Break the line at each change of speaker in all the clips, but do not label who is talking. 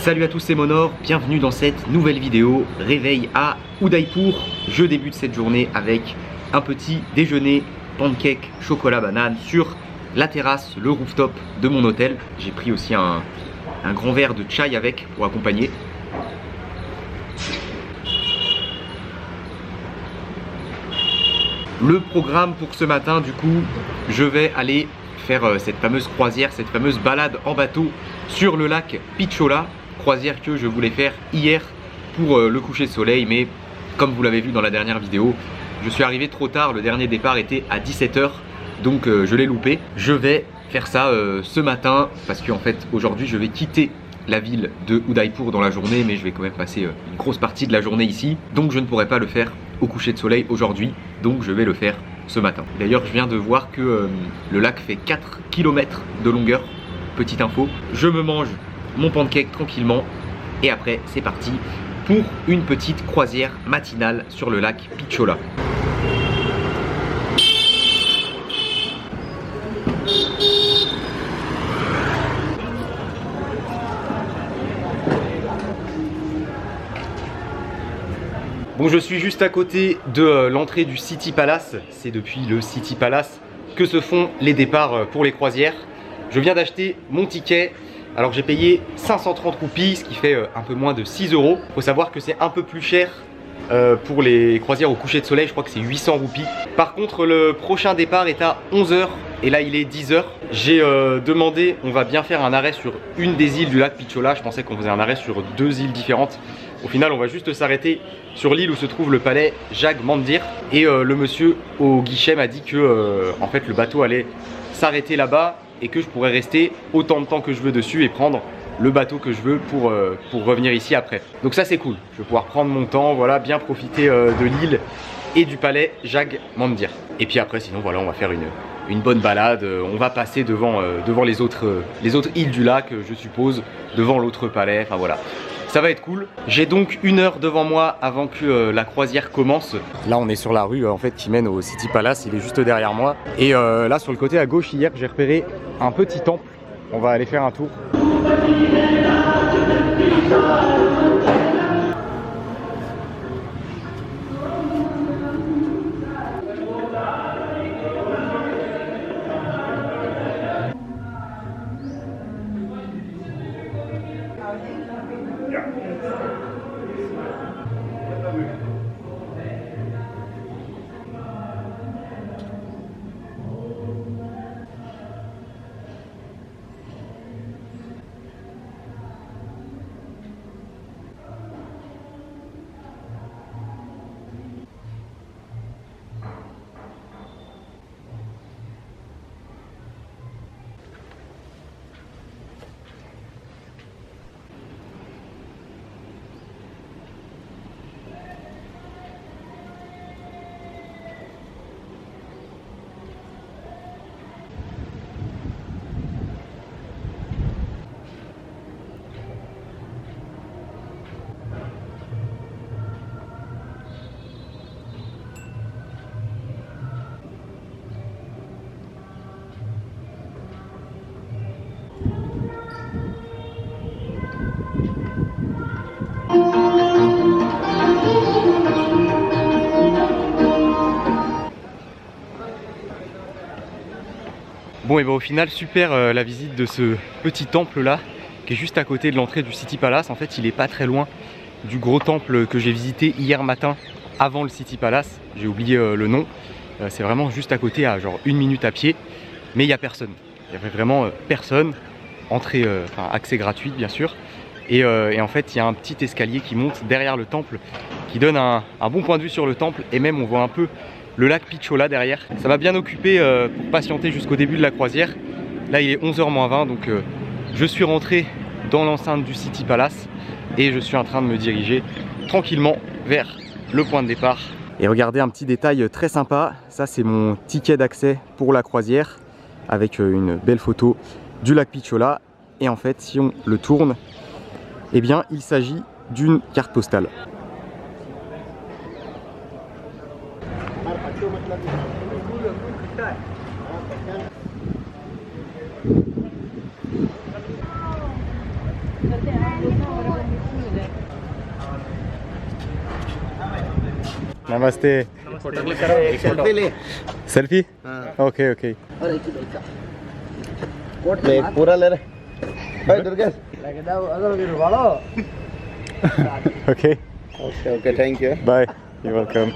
Salut à tous, c'est Monor, bienvenue dans cette nouvelle vidéo. Réveil à Udaipur. Je débute cette journée avec un petit déjeuner, pancake, chocolat, banane sur la terrasse, le rooftop de mon hôtel. J'ai pris aussi un grand verre de chai avec pour accompagner. Le programme pour ce matin, du coup, je vais aller faire cette fameuse croisière, cette fameuse balade en bateau sur le lac Pichola. Croisière que je voulais faire hier pour le coucher de soleil, mais comme vous l'avez vu dans la dernière vidéo, je suis arrivé trop tard. Le dernier départ était à 17 h, donc je l'ai loupé. Je vais faire ça ce matin parce qu'en fait aujourd'hui je vais quitter la ville de Udaipur dans la journée, mais je vais quand même passer une grosse partie de la journée ici, donc je ne pourrai pas le faire au coucher de soleil aujourd'hui, donc je vais le faire ce matin. D'ailleurs, je viens de voir que le lac fait 4 km de longueur, petite info. Je me mange mon pancake tranquillement et après c'est parti pour une petite croisière matinale sur le lac Pichola. Bon, je suis juste à côté de l'entrée du City Palace. C'est depuis le City Palace que se font les départs pour les croisières. Je viens d'acheter mon ticket. Alors j'ai payé 530 roupies, ce qui fait un peu moins de 6 euros. Il faut savoir que c'est un peu plus cher pour les croisières au coucher de soleil. Je crois que c'est 800 roupies. Par contre, le prochain départ est à 11 h et là il est 10 h. J'ai demandé, on va bien faire un arrêt sur une des îles du lac Pichola. Je pensais qu'on faisait un arrêt sur 2 îles différentes. Au final, on va juste s'arrêter sur l'île où se trouve le palais Jag Mandir. Et le monsieur au guichet m'a dit que en fait le bateau allait s'arrêter là-bas et que je pourrais rester autant de temps que je veux dessus et prendre le bateau que je veux pour revenir ici après. Donc ça c'est cool, je vais pouvoir prendre mon temps, voilà, bien profiter de l'île et du palais Jag Mandir. Et puis après sinon voilà, on va faire une bonne balade, on va passer devant les autres îles du lac, je suppose, devant l'autre palais, enfin voilà. Ça va être cool. J'ai donc 1 heure devant moi avant que la croisière commence. Là on est sur la rue en fait qui mène au City Palace, il est juste derrière moi. Et là sur le côté à gauche hier j'ai repéré un petit temple. On va aller faire un tour. Bon et ben au final super la visite de ce petit temple là qui est juste à côté de l'entrée du City Palace. En fait il est pas très loin du gros temple que j'ai visité hier matin avant le City Palace. J'ai oublié le nom. C'est vraiment juste à côté à genre 1 minute à pied. Mais il n'y a personne. Il n'y avait vraiment personne. Entrée, enfin accès gratuit bien sûr. Et en fait il y a un petit escalier qui monte derrière le temple qui donne un bon point de vue sur le temple. Et même on voit un peu le lac Pichola derrière. Ça m'a bien occupé pour patienter jusqu'au début de la croisière. Là il est 11 h moins 20, donc je suis rentré dans l'enceinte du City Palace et je suis en train de me diriger tranquillement vers le point de départ. Et regardez un petit détail très sympa, ça c'est mon ticket d'accès pour la croisière avec une belle photo du lac Pichola. Et en fait si on le tourne, eh bien il s'agit d'une carte postale.
Namaste. Selfie? Okay, okay. Okay.
Okay, thank you.
Bye. You're welcome.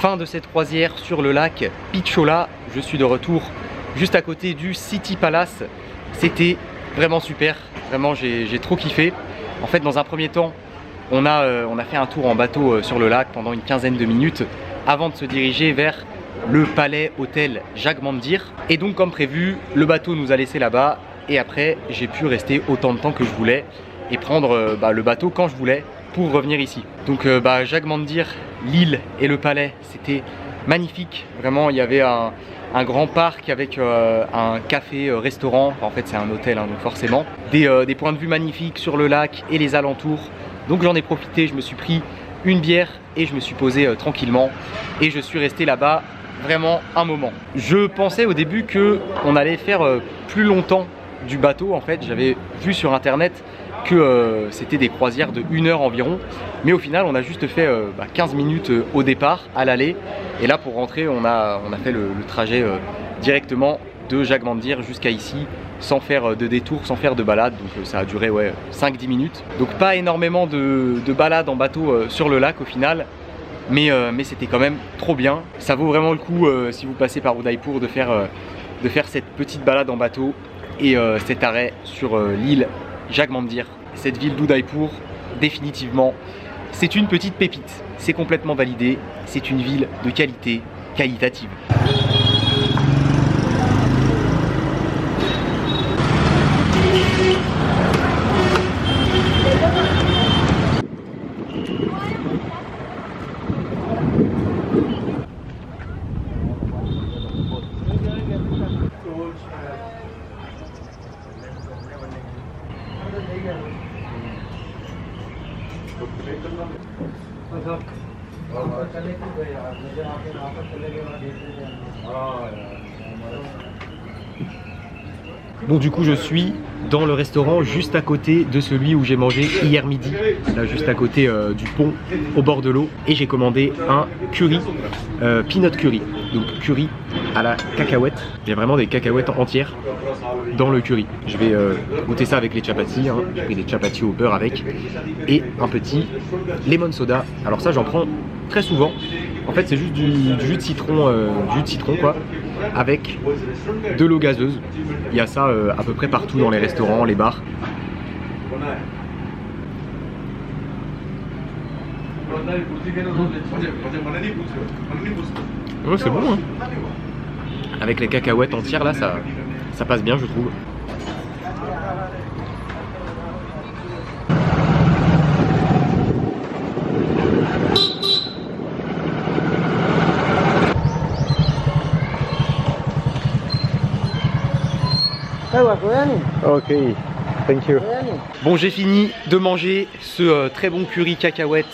Fin de cette croisière sur le lac Pichola. Je suis de retour juste à côté du City Palace. C'était vraiment super, vraiment j'ai trop kiffé. En fait, dans un premier temps, on a fait un tour en bateau sur le lac pendant une quinzaine de minutes avant de se diriger vers le palais hôtel Jacques Mandir. Et donc comme prévu, le bateau nous a laissé là-bas et après j'ai pu rester autant de temps que je voulais et prendre le bateau quand je voulais pour revenir ici. Donc Jacques Mandir, l'île et le palais, c'était magnifique. Vraiment, il y avait un grand parc avec un café, restaurant. Enfin, en fait, c'est un hôtel, hein, donc forcément. Des points de vue magnifiques sur le lac et les alentours. Donc j'en ai profité, je me suis pris une bière et je me suis posé tranquillement. Et je suis resté là-bas vraiment un moment. Je pensais au début qu'on allait faire plus longtemps du bateau. En fait, j'avais vu sur internet que c'était des croisières de 1 heure environ, mais au final on a juste fait 15 minutes au départ à l'aller, et là pour rentrer on a fait le trajet directement de Jagmandir jusqu'à ici sans faire de détour, sans faire de balade, donc ça a duré 5-10 minutes. Donc pas énormément de balades en bateau sur le lac au final, mais c'était quand même trop bien. Ça vaut vraiment le coup si vous passez par Udaipur de faire cette petite balade en bateau et cet arrêt sur l'île Jagmandir. Cette ville d'Udaipur, définitivement, c'est une petite pépite. C'est complètement validé, c'est une ville de qualité, qualitative. Bon, du coup je suis dans le restaurant juste à côté de celui où j'ai mangé hier midi, là juste à côté du pont au bord de l'eau, et j'ai commandé un curry, peanut curry, donc curry à la cacahuète. Il y a vraiment des cacahuètes entières dans le curry. Je vais goûter ça avec les chapatis, hein. J'ai pris des chapatis au beurre avec, et un petit lemon soda. Alors ça j'en prends très souvent. En fait c'est juste du jus de citron quoi, avec de l'eau gazeuse. Il y a ça à peu près partout dans les restaurants, les bars. Ouais, c'est bon hein. Avec les cacahuètes entières là, ça passe bien je trouve.
Ok, thank you.
Bon, j'ai fini de manger ce très bon curry cacahuète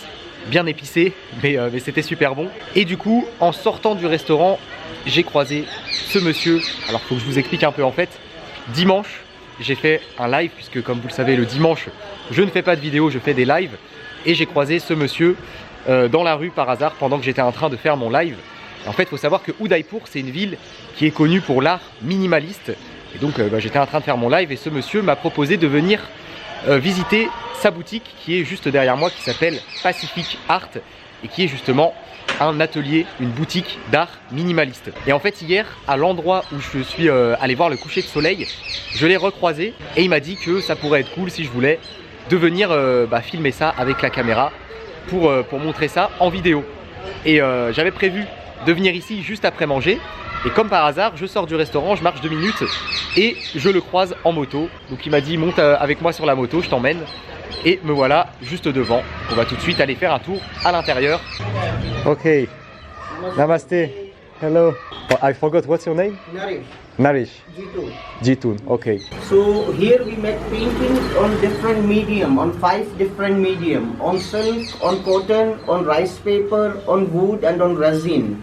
bien épicé, mais c'était super bon. Et du coup, en sortant du restaurant, j'ai croisé ce monsieur. Alors, faut que je vous explique un peu en fait. Dimanche, j'ai fait un live, puisque comme vous le savez, le dimanche, je ne fais pas de vidéo, je fais des lives. Et j'ai croisé ce monsieur dans la rue par hasard pendant que j'étais en train de faire mon live. Et en fait, il faut savoir que Udaipur, c'est une ville qui est connue pour l'art minimaliste. Et donc j'étais en train de faire mon live et ce monsieur m'a proposé de venir visiter sa boutique qui est juste derrière moi, qui s'appelle Pacific Art et qui est justement un atelier, une boutique d'art minimaliste. Et en fait hier, à l'endroit où je suis allé voir le coucher de soleil, je l'ai recroisé et il m'a dit que ça pourrait être cool si je voulais de venir filmer ça avec la caméra pour montrer ça en vidéo. Et j'avais prévu de venir ici juste après manger. Et comme par hasard, je sors du restaurant, je marche 2 minutes et je le croise en moto. Donc il m'a dit monte avec moi sur la moto, je t'emmène. Et me voilà juste devant. On va tout de suite aller faire un tour à l'intérieur.
Ok. Namaste. Hello. Oh, I forgot, what's your name?
Naresh.
Naresh.
G2.
Jitun. Okay.
So here we make paintings on different medium, on 5 different medium, on silk, on cotton, on rice paper, on wood and on resin.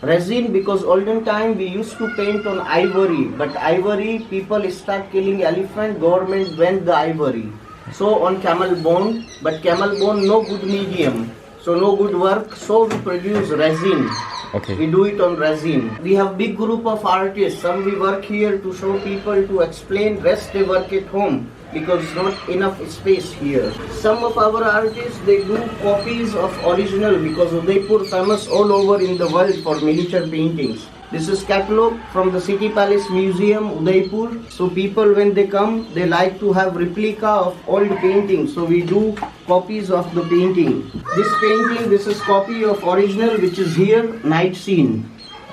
Resin because olden time we used to paint on ivory, but ivory people start killing elephant, government went the ivory. So on camel bone, but camel bone no good medium, so no good work, so we produce resin.
Okay.
We do it on resin. We have big group of artists. Some we work here to show people, to explain. Rest they work at home because not enough space here. Some of our artists they do copies of original because Udaipur famous all over in the world for miniature paintings. This is catalog from the City Palace Museum, Udaipur. So people when they come, they like to have replica of old paintings. So we do copies of the painting. This painting, this is copy of original which is here, night scene.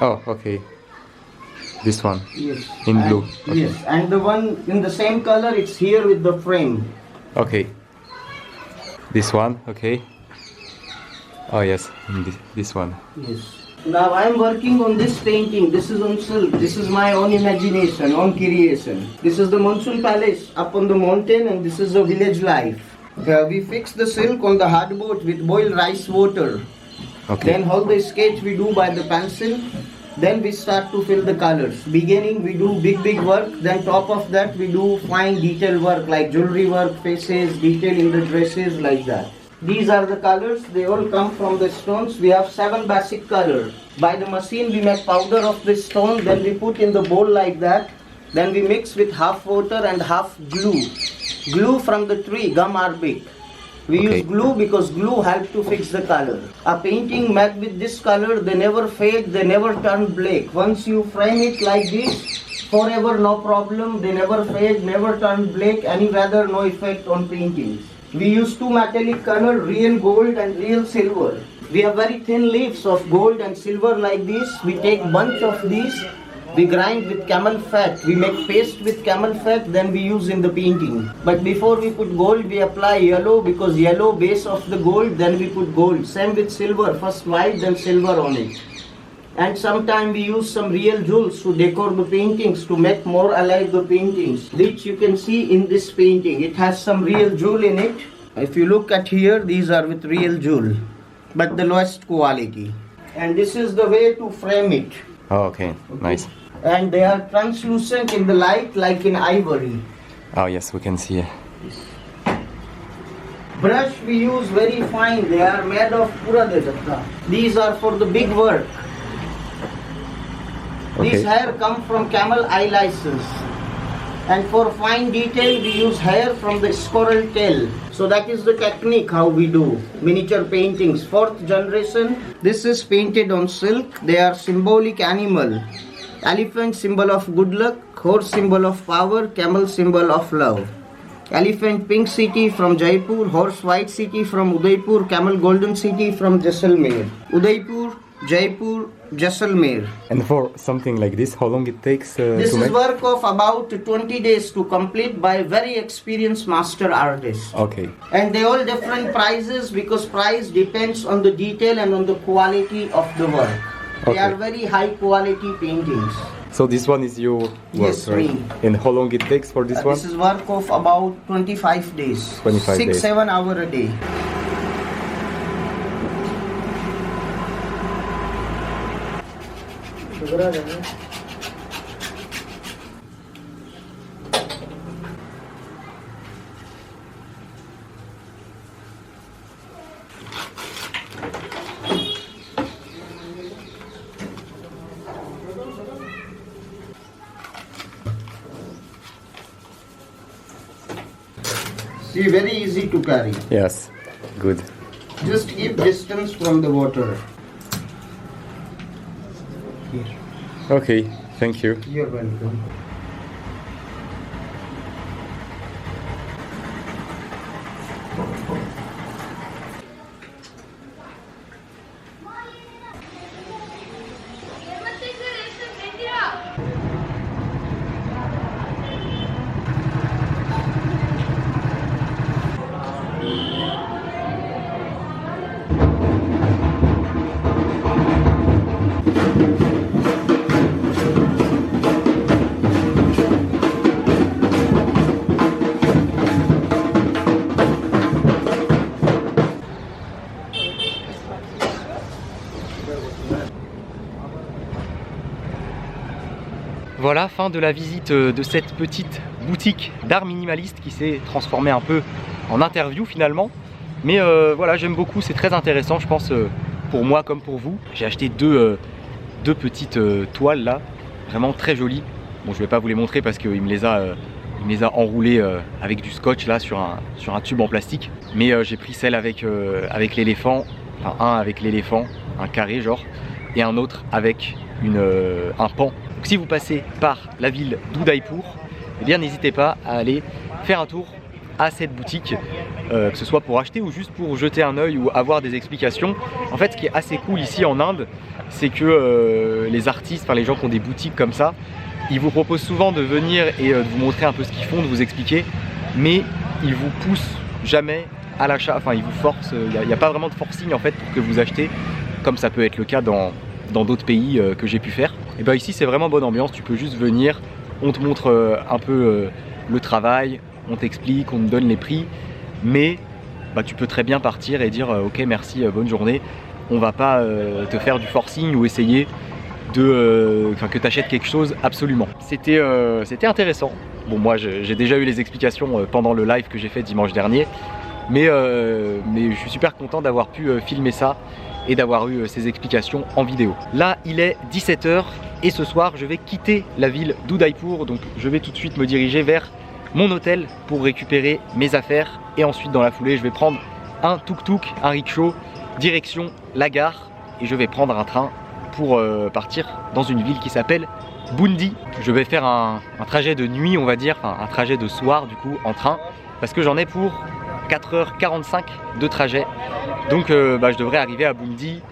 Oh, okay. This one.
Yes.
In blue.
And,
Okay.
yes, and the one in the same color, it's here with the frame.
Okay. This one, okay. Oh yes, in this one.
Yes. Now I am working on this painting. This is on silk. This is my own imagination, own creation. This is the Monsoon Palace up on the mountain, and this is the village life. We fix the silk on the hard boat with boiled rice water.
Okay.
Then all the sketch we do by the pencil. Then we start to fill the colors. Beginning we do big work, then top of that we do fine detail work like jewelry work, faces, detail in the dresses, like that. These are the colors, they all come from the stones. We have 7 basic colors. By the machine we make powder of this stone, then we put in the bowl like that. Then we mix with half water and half glue. Glue from the tree, gum arabic. We use glue because glue helps to fix the color. A painting made with this color, they never fade, they never turn black. Once you frame it like this, forever no problem, they never fade, never turn black, any weather, no effect on paintings. We use 2 metallic color, real gold and real silver. We have very thin leaves of gold and silver like this. We take bunch of these. We grind with camel fat, we make paste with camel fat, then we use in the painting. But before we put gold, we apply yellow because yellow base of the gold, then we put gold. Same with silver, first white, then silver on it. And sometimes we use some real jewels to decor the paintings, to make more alive the paintings, which you can see in this painting. It has some real jewel in it. If you look at here, these are with real jewel, but the lowest quality. And this is the way to frame it.
Oh, okay, nice.
And they are translucent in the light like in ivory.
Oh yes, we can see.
Brush we use very fine, they are made of pura dedatta. These are for the big work. These hair come from camel eyelashes. And for fine detail we use hair from the squirrel tail. So that is the technique how we do miniature paintings. 4th generation. This is painted on silk. They are symbolic animal. Elephant symbol of good luck, horse symbol of power, camel symbol of love. Elephant pink city from Jaipur, horse white city from Udaipur, camel golden city from Jaisalmer. Udaipur, Jaipur, Jaisalmer.
And for something like this, how long it takes
This
to
is
make?
work of about 20 days to complete by very experienced master artists.
Okay.
And they all different prices because price depends on the detail and on the quality of the work. They
Okay.
are very high quality paintings.
So this one is your work,
Yes,
right?
me.
And how long it takes for this one?
This is work of about 25 days.
25 days.
6-7 hours a day. See, very easy to carry.
Yes, good.
Just keep distance from the water. Here.
Okay, thank you.
You're welcome.
Voilà, fin de la visite de cette petite boutique d'art minimaliste qui s'est transformée un peu en interview finalement. Mais voilà, j'aime beaucoup, c'est très intéressant, je pense, pour moi comme pour vous. J'ai acheté deux petites toiles là, vraiment très jolies. Bon, je vais pas vous les montrer parce qu'il me les a enroulées avec du scotch là sur un tube en plastique. Mais j'ai pris celle avec l'éléphant, enfin un avec l'éléphant, un carré genre, et un autre avec un pan. Donc si vous passez par la ville d'Udaipur, eh bien n'hésitez pas à aller faire un tour à cette boutique, que ce soit pour acheter ou juste pour jeter un œil ou avoir des explications. En fait, ce qui est assez cool ici en Inde, c'est que les artistes, enfin les gens qui ont des boutiques comme ça, ils vous proposent souvent de venir et de vous montrer un peu ce qu'ils font, de vous expliquer, mais ils vous poussent jamais à l'achat, enfin ils vous forcent, il n'y a pas vraiment de forcing en fait pour que vous achetez, comme ça peut être le cas dans d'autres pays que j'ai pu faire. Et bien ici c'est vraiment bonne ambiance, tu peux juste venir, on te montre un peu le travail, on t'explique, on te donne les prix, mais bah, tu peux très bien partir et dire ok merci, bonne journée, on va pas te faire du forcing ou essayer que tu achètes quelque chose absolument. C'était intéressant. Bon, moi j'ai déjà eu les explications pendant le live que j'ai fait dimanche dernier, mais je suis super content d'avoir pu filmer ça et d'avoir eu ces explications en vidéo. Là il est 17 h et ce soir je vais quitter la ville d'Udaipur, donc je vais tout de suite me diriger vers mon hôtel pour récupérer mes affaires et ensuite dans la foulée je vais prendre un tuk-tuk, un rickshaw, direction la gare et je vais prendre un train pour partir dans une ville qui s'appelle Bundi. Je vais faire un trajet de nuit on va dire, enfin un trajet de soir du coup en train parce que j'en ai pour 4h45 de trajet. Donc je devrais arriver à Bundi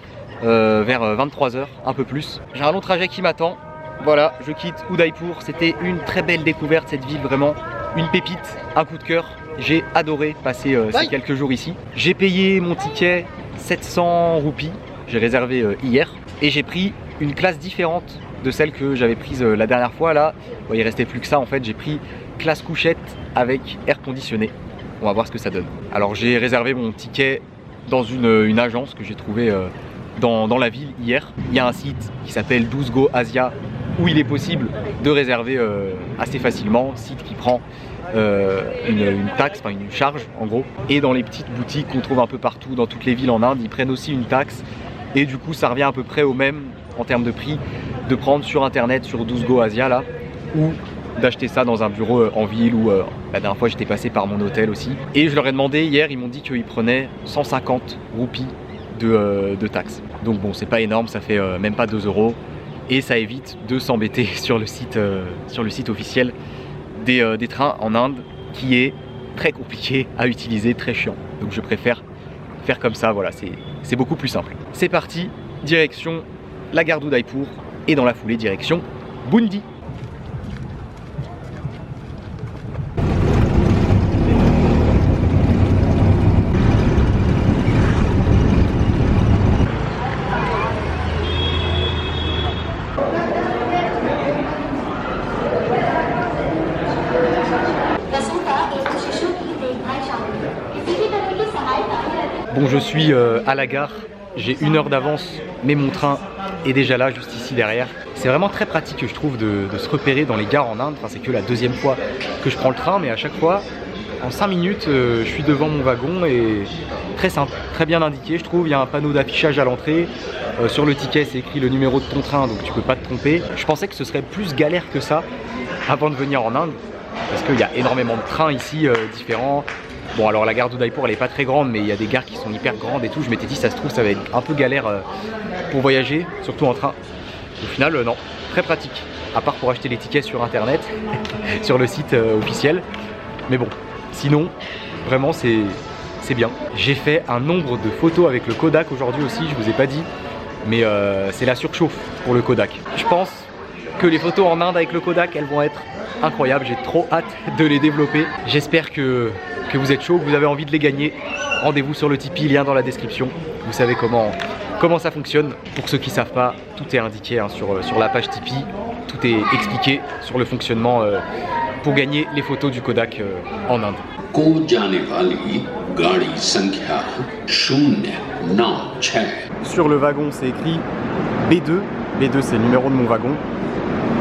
vers 23 h, un peu plus. J'ai un long trajet qui m'attend. Voilà, je quitte Udaipur. C'était une très belle découverte cette ville, vraiment une pépite, un coup de cœur. J'ai adoré passer ces quelques jours ici. J'ai payé mon ticket 700 roupies, j'ai réservé hier et j'ai pris une classe différente de celle que j'avais prise la dernière fois. Là, il restait plus que ça en fait. J'ai pris classe couchette avec air conditionné. On va voir ce que ça donne. Alors j'ai réservé mon ticket dans une agence que j'ai trouvée dans la ville hier. Il y a un site qui s'appelle DuzGo Asia où il est possible de réserver assez facilement, site qui prend une taxe, enfin une charge en gros. Et dans les petites boutiques qu'on trouve un peu partout dans toutes les villes en Inde, ils prennent aussi une taxe et du coup ça revient à peu près au même en termes de prix de prendre sur internet sur DuzGo Asia là ou d'acheter ça dans un bureau en ville ou la dernière fois j'étais passé par mon hôtel aussi et je leur ai demandé hier, ils m'ont dit qu'ils prenaient 150 roupies de taxes. Donc bon, c'est pas énorme, ça fait même pas 2 € et ça évite de s'embêter sur le site officiel des trains en Inde qui est très compliqué à utiliser, très chiant. Donc je préfère faire comme ça, voilà, c'est beaucoup plus simple. C'est parti, direction la gare d'Udaipur et dans la foulée direction Bundi. Bon, je suis à la gare, j'ai 1 heure d'avance, mais mon train est déjà là, juste ici derrière. C'est vraiment très pratique, je trouve, de se repérer dans les gares en Inde. Enfin, c'est que la 2e fois que je prends le train, mais à chaque fois, en 5 minutes, je suis devant mon wagon et très simple, très bien indiqué, je trouve. Il y a un panneau d'affichage à l'entrée. Sur le ticket, c'est écrit le numéro de ton train, donc tu peux pas te tromper. Je pensais que ce serait plus galère que ça avant de venir en Inde, parce qu'il y a énormément de trains ici différents. Bon, alors la gare d'Udaipur elle est pas très grande, mais il y a des gares qui sont hyper grandes et tout. Je m'étais dit ça se trouve ça va être un peu galère pour voyager, surtout en train. Au final non, très pratique, à part pour acheter les tickets sur internet sur le site officiel. Mais bon, sinon vraiment c'est bien. J'ai fait un nombre de photos avec le Kodak aujourd'hui aussi, je vous ai pas dit, mais c'est la surchauffe pour le Kodak. Je pense que les photos en Inde avec le Kodak elles vont être incroyables, j'ai trop hâte de les développer. J'espère que vous êtes chaud, que vous avez envie de les gagner. Rendez-vous sur le Tipeee, lien dans la description. Vous savez comment ça fonctionne. Pour ceux qui ne savent pas, tout est indiqué hein, sur la page Tipeee. Tout est expliqué sur le fonctionnement pour gagner les photos du Kodak en Inde. Sur le wagon, c'est écrit B2. B2, c'est le numéro de mon wagon.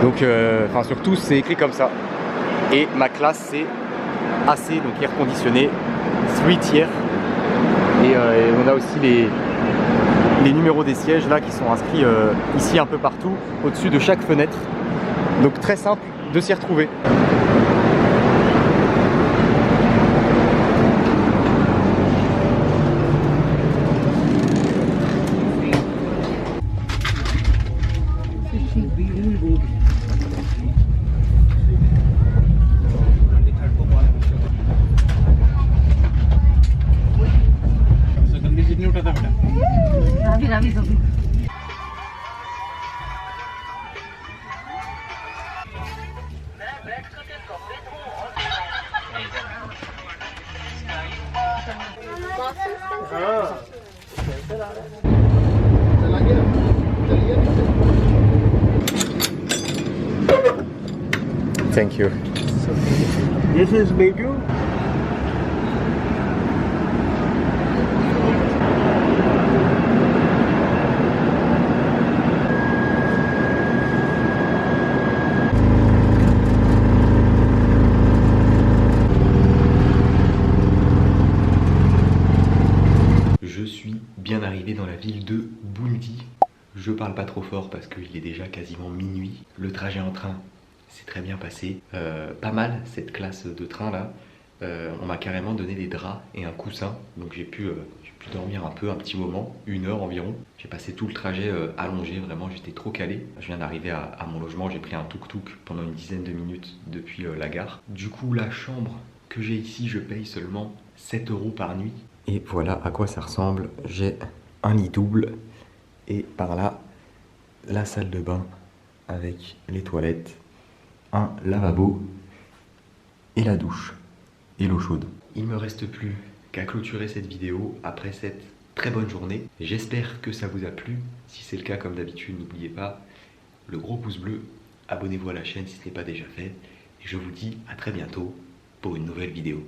Donc, sur tous, c'est écrit comme ça. Et ma classe, c'est AC, donc air conditionné, 3 tiers. Et on a aussi les numéros des sièges là qui sont inscrits ici un peu partout, au-dessus de chaque fenêtre. Donc très simple de s'y retrouver. Thank you.
This is Beju.
dans la ville de Bundy. Je parle pas trop fort parce qu'il est déjà quasiment minuit. Le trajet en train s'est très bien passé. Pas mal cette classe de train là. On m'a carrément donné des draps et un coussin. Donc j'ai pu dormir un peu, un petit moment, 1 heure environ. J'ai passé tout le trajet allongé, vraiment j'étais trop calé. Je viens d'arriver à mon logement, j'ai pris un tuk-tuk pendant une dizaine de minutes depuis la gare. Du coup la chambre que j'ai ici, je paye seulement 7 € par nuit. Et voilà à quoi ça ressemble. J'ai un lit double et par là la salle de bain avec les toilettes, un lavabo et la douche et l'eau chaude. Il me reste plus qu'à clôturer cette vidéo après cette très bonne journée. J'espère que ça vous a plu. Si c'est le cas, comme d'habitude, n'oubliez pas le gros pouce bleu, abonnez-vous à la chaîne si ce n'est pas déjà fait. Et je vous dis à très bientôt pour une nouvelle vidéo.